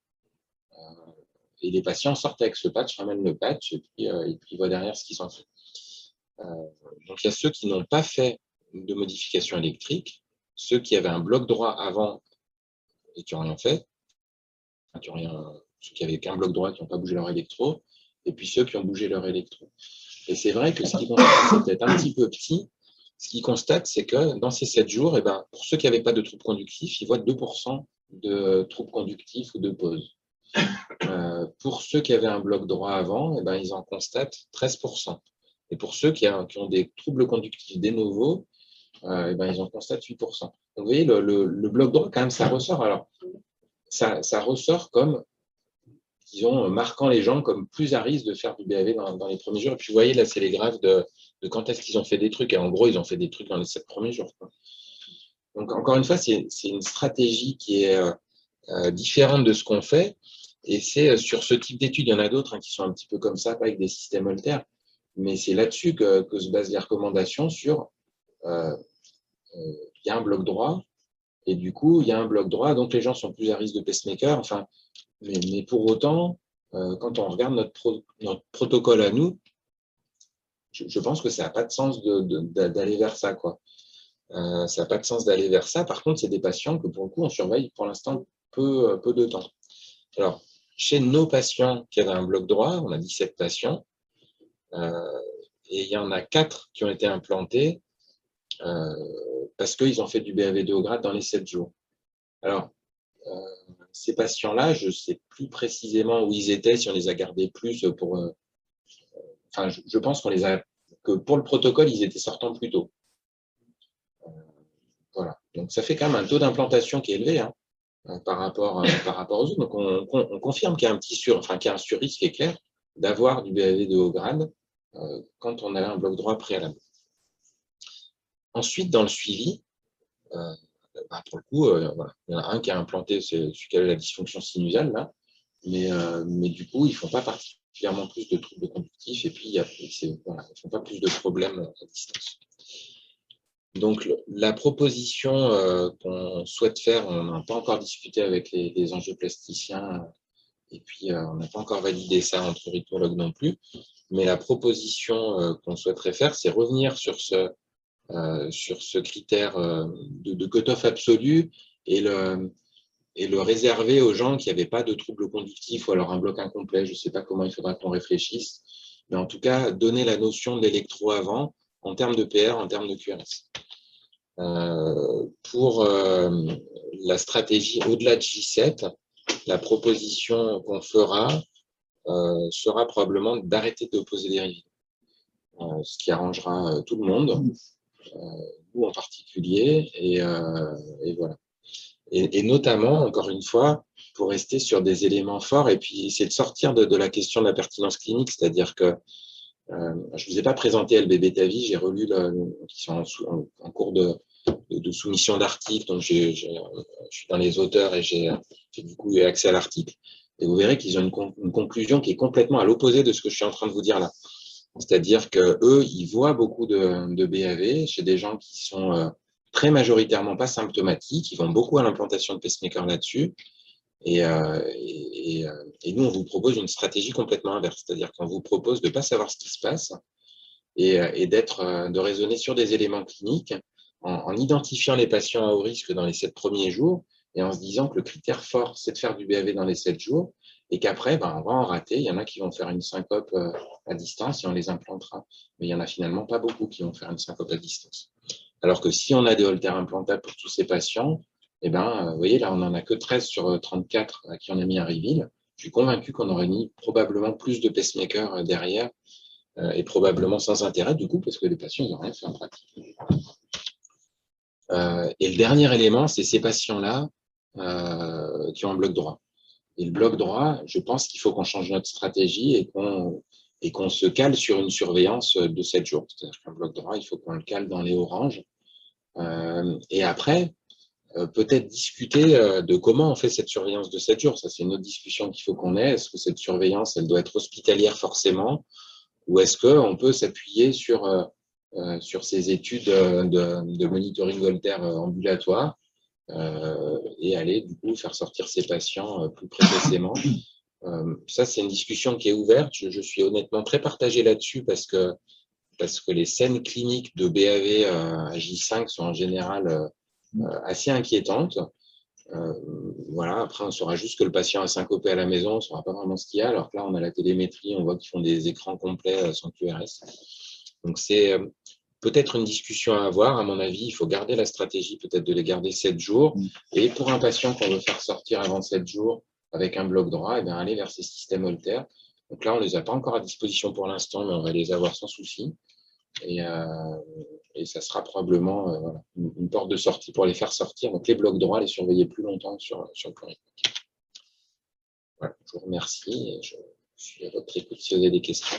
Et les patients sortent avec ce patch, ramènent le patch et puis ils voient derrière ce qu'ils ont fait. Donc, il y a ceux qui n'ont pas fait de modification électrique, ceux qui avaient un bloc droit avant et qui n'ont rien fait, ceux qui avaient qu'un bloc droit, qui n'ont pas bougé leur électro, et puis ceux qui ont bougé leur électro. Et c'est vrai que ce qui constate, c'est peut-être un petit peu petit. Ce qu'ils constatent, c'est que dans ces 7 jours, pour ceux qui n'avaient pas de troubles conductifs, ils voient 2% de troubles conductifs ou de pause. Pour ceux qui avaient un bloc droit avant, ils en constatent 13%. Et pour ceux qui ont des troubles conductifs de novo, ils en constatent 8%. Donc vous voyez, le bloc droit, quand même, ça ressort. Alors, ça ressort comme, disons, marquant les gens comme plus à risque de faire du BAV dans les premiers jours. Et puis vous voyez, là, c'est les graphes de quand est-ce qu'ils ont fait des trucs. Et en gros, ils ont fait des trucs dans les 7 premiers jours, quoi. Donc, encore une fois, c'est une stratégie qui est différente de ce qu'on fait. Et c'est sur ce type d'études, il y en a d'autres qui sont un petit peu comme ça, pas avec des systèmes Holter. Mais c'est là-dessus que se basent les recommandations sur il y a un bloc droit. Et du coup, il y a un bloc droit, donc les gens sont plus à risque de pacemaker. Enfin, mais pour autant, quand on regarde notre protocole à nous, je pense que ça n'a pas de sens d'aller vers ça, quoi. Ça n'a pas de sens d'aller vers ça. Par contre, c'est des patients que, pour le coup, on surveille pour l'instant peu de temps. Alors, chez nos patients qui avaient un bloc droit, on a 17 patients, et il y en a 4 qui ont été implantés parce qu'ils ont fait du BAV2 au grade dans les 7 jours. Alors, ces patients-là, je ne sais plus précisément où ils étaient, si on les a gardés plus pour... je pense que pour le protocole, ils étaient sortants plus tôt. Voilà. Donc, ça fait quand même un taux d'implantation qui est élevé par rapport aux autres. Donc, on confirme qu'il y a qu'il y a un surrisque qui est clair d'avoir du BAV de haut grade quand on a un bloc droit préalable. Ensuite, dans le suivi, pour le coup, voilà. Il y en a un qui a implanté, c'est celui qui a la dysfonction sinusale, là, mais du coup, ils ne font pas particulièrement plus de troubles conductifs et puis ils ne font pas plus de problèmes à distance. Donc, la proposition qu'on souhaite faire, on n'a pas encore discuté avec les angioplasticiens et puis on n'a pas encore validé ça entre rythmologues non plus, mais la proposition qu'on souhaiterait faire, c'est revenir sur ce critère de cutoff absolu et le réserver aux gens qui n'avaient pas de troubles conductifs ou alors un bloc incomplet. Je ne sais pas comment il faudra qu'on réfléchisse, mais en tout cas, donner la notion de l'électro avant en termes de PR, en termes de QRS. Pour la stratégie au-delà de J7, la proposition qu'on fera sera probablement d'arrêter d'opposer des rivières, ce qui arrangera tout le monde, nous en particulier, et voilà. Et notamment, encore une fois, pour rester sur des éléments forts et puis essayer de sortir de la question de la pertinence clinique, c'est-à-dire que je ne vous ai pas présenté LBB TAVI, j'ai relu qui sont en cours de soumission d'articles, donc je suis dans les auteurs et j'ai du coup eu accès à l'article, et vous verrez qu'ils ont une conclusion qui est complètement à l'opposé de ce que je suis en train de vous dire là. C'est-à-dire qu'eux, ils voient beaucoup de BAV chez des gens qui sont très majoritairement pas symptomatiques. Ils vont beaucoup à l'implantation de pacemaker là-dessus. Et nous, on vous propose une stratégie complètement inverse. C'est-à-dire qu'on vous propose de ne pas savoir ce qui se passe et de raisonner sur des éléments cliniques en identifiant les patients à haut risque dans les 7 premiers jours et en se disant que le critère fort, c'est de faire du BAV dans les 7 jours et qu'après, on va en rater. Il y en a qui vont faire une syncope à distance et on les implantera. Mais il n'y en a finalement pas beaucoup qui vont faire une syncope à distance. Alors que si on a des haltères implantables pour tous ces patients, vous voyez, là, on n'en a que 13 sur 34 à qui on a mis un reveal. Je suis convaincu qu'on aurait mis probablement plus de pacemakers derrière et probablement sans intérêt, du coup, parce que les patients n'ont rien fait en pratique. Et le dernier élément, c'est ces patients-là qui ont un bloc droit. Et le bloc droit, je pense qu'il faut qu'on change notre stratégie et qu'on se cale sur une surveillance de 7 jours. C'est-à-dire qu'un bloc droit, il faut qu'on le cale dans les oranges. Et après, peut-être discuter de comment on fait cette surveillance de 7 jours. Ça, c'est une autre discussion qu'il faut qu'on ait. Est-ce que cette surveillance, elle doit être hospitalière forcément, ou est-ce qu'on peut s'appuyer sur ces études de monitoring Holter ambulatoire et aller du coup faire sortir ces patients plus précocement. Ça, c'est une discussion qui est ouverte. Je suis honnêtement très partagé là-dessus parce que les scènes cliniques de BAV à J5 sont en général assez inquiétantes. Voilà, après, on saura juste que le patient a syncopé à la maison, on ne saura pas vraiment ce qu'il y a. Alors que là, on a la télémétrie, on voit qu'ils font des écrans complets sans QRS. Donc, c'est peut-être une discussion à avoir. À mon avis, il faut garder la stratégie, peut-être de les garder 7 jours. Et pour un patient qu'on veut faire sortir avant 7 jours avec un bloc droit, aller vers ces systèmes Holter. Donc là, on ne les a pas encore à disposition pour l'instant, mais on va les avoir sans souci. Et ça sera probablement une porte de sortie pour les faire sortir. Donc les blocs droits, les surveiller plus longtemps sur le pluripotent. Voilà, je vous remercie et je suis à votre écoute si vous avez des questions.